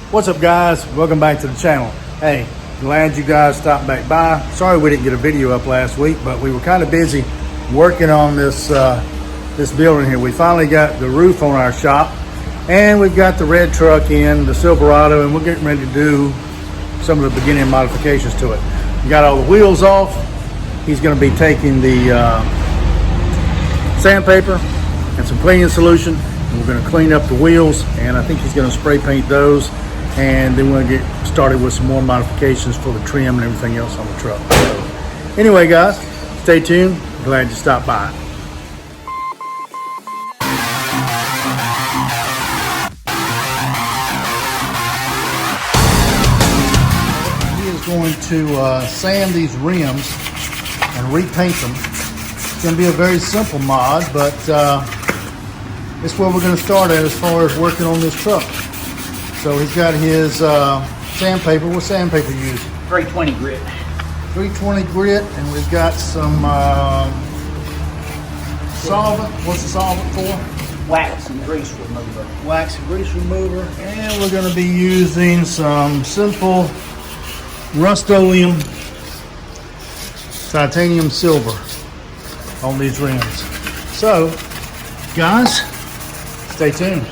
What's up, guys? Welcome back to the channel. Hey, glad you guys stopped back by. Sorry we didn't get a video up last week, but we were kind of busy working on this this building here. We finally got the roof on our shop, and we've got the red truck in, the Silverado, and we're getting ready to do some of the beginning modifications to it. We got all the wheels off. He's going to be taking the sandpaper and some cleaning solution. And we're going to clean up the wheels, and I think he's going to spray paint those. And then we're going to get started with some more modifications for the trim and everything else on the truck. So anyway, guys, stay tuned. Glad you stopped by. He is going to sand these rims and repaint them. It's going to be a very simple mod, but it's where we're going to start at as far as working on this truck. So he's got his sandpaper. What sandpaper you use? 320 grit. 320 grit, and we've got some solvent. What's the solvent for? Wax and grease remover. Wax and grease remover. And we're going to be using some simple Rust-Oleum titanium silver on these rims. So, guys, stay tuned.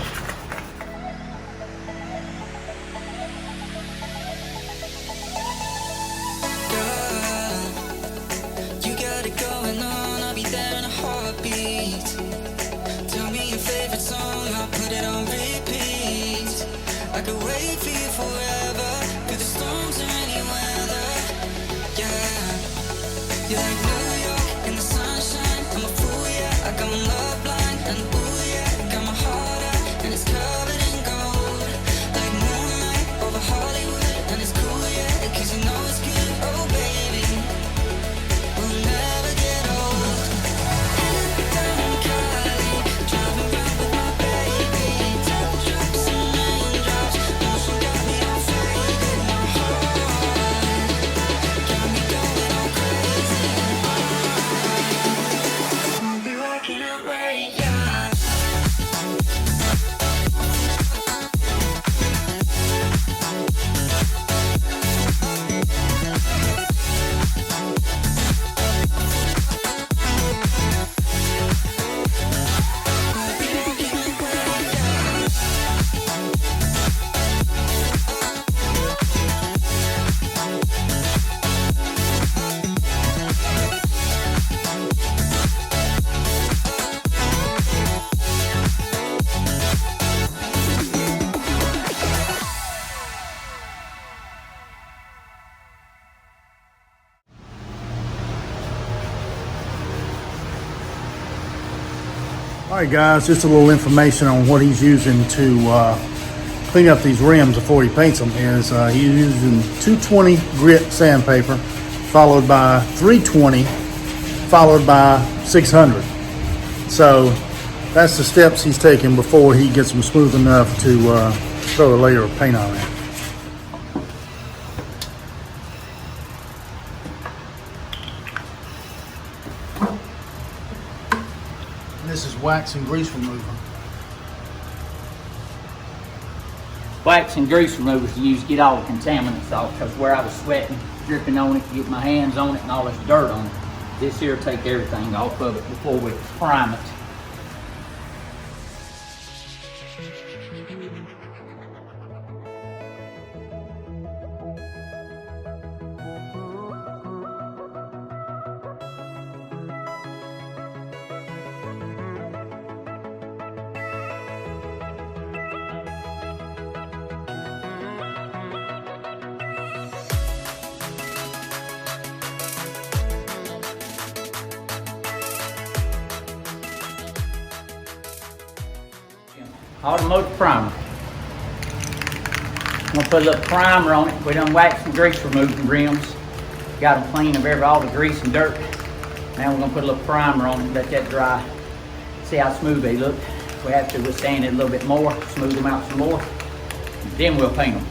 You're like New York in the sunshine. I'm a fool, yeah. I got my love blind, and ooh, yeah. Got my heart out, and it's covered in gold. Like moonlight over Hollywood, and it's cool, yeah. 'Cause you know it's good, oh baby. We'll never get old. Down in Cali, driving around with my baby. Double drops and raindrops, motion got me all faded. My heart got me going all crazy. I'll be rocking out right, yeah. All right, guys, just a little information on what he's using to clean up these rims before he paints them is he's using 220 grit sandpaper, followed by 320, followed by 600. So that's the steps he's taking before he gets them smooth enough to throw a layer of paint on it. This is wax and grease remover. Wax and grease remover is used to get all the contaminants off, because where I was sweating, dripping on it, get my hands on it and all this dirt on it. This here will take everything off of it before we prime it. Automotive primer. I'm gonna put a little primer on it. We done wax and grease removing rims. Got them clean of all the grease and dirt. Now we're gonna put a little primer on it, let that dry. See how smooth they look. If we have to, we'll sand it a little bit more, smooth them out some more. Then we'll paint them.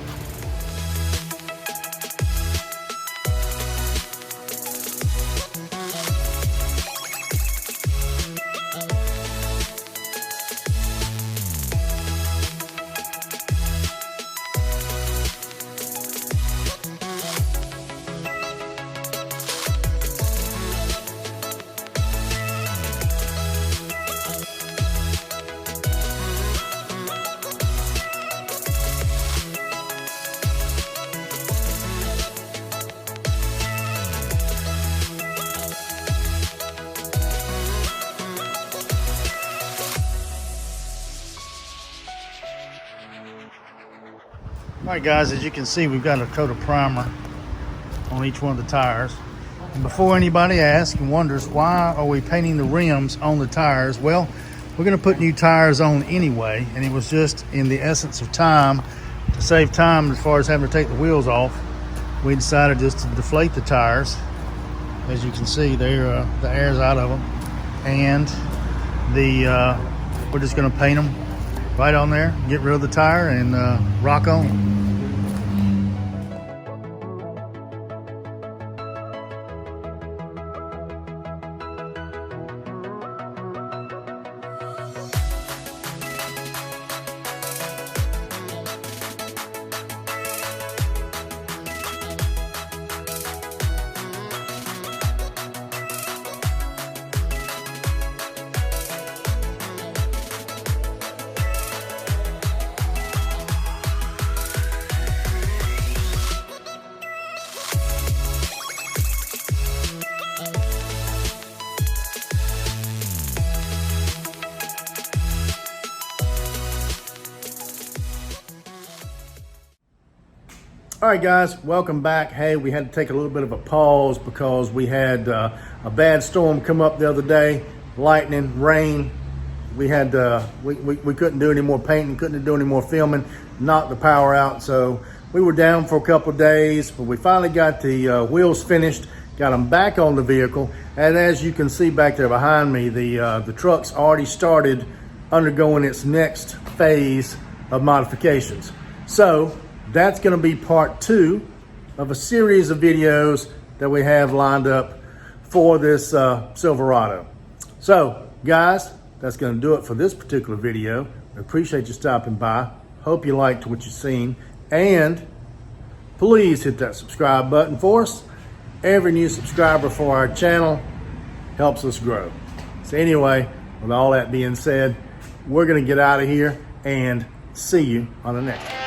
All right, guys, as you can see, we've got a coat of primer on each one of the tires. And before anybody asks and wonders, why are we painting the rims on the tires? Well, we're going to put new tires on anyway, and it was just in the essence of time, to save time as far as having to take the wheels off, we decided just to deflate the tires. As you can see, the air's out of them, and we're just going to paint them right on there, get rid of the tire, and rock on. All right, guys, welcome back. Hey, we had to take a little bit of a pause because we had a bad storm come up the other day, lightning, rain. We had we couldn't do any more painting, couldn't do any more filming, knocked the power out. So we were down for a couple of days, but we finally got the wheels finished, got them back on the vehicle. And as you can see back there behind me, the truck's already started undergoing its next phase of modifications. So that's going to be part 2 of a series of videos that we have lined up for this Silverado. So, guys, that's going to do it for this particular video. I appreciate you stopping by. Hope you liked what you've seen. And please hit that subscribe button for us. Every new subscriber for our channel helps us grow. So anyway, with all that being said, we're going to get out of here and see you on the next one.